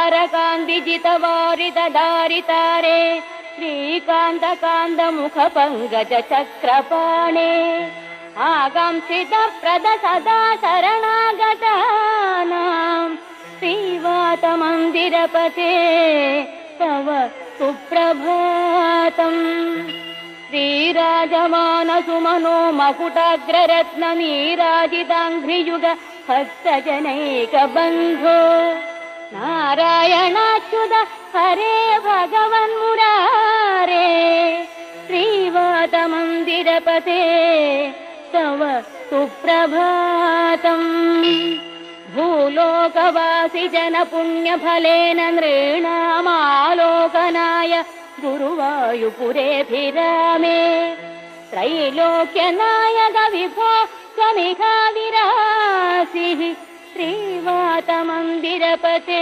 तारकान्दिजितवारितदारितारे श्रीकान्तकान्तमुखपङ्कजचक्रपाणे आगंसितप्रद सदा शरणागतानां श्रीवातमन्दिरपते तव सुप्रभातम्। श्रीराजमानसुमनो मकुटाग्ररत्ननीराजिताङ्घ्रियुग भक्तजनैकबन्धो नारायणाच्युत हरे भगवन्मुरारे श्रीवातमन्दिरपते तव सुप्रभातम्। भूलोकवासि जनपुण्यफलेन नृणामालोकनाय गुरुवायुपुरेऽभिरामे त्रैलोक्यनायक विभो त्वमिहाविरासिः श्रीवातमन्दिरपते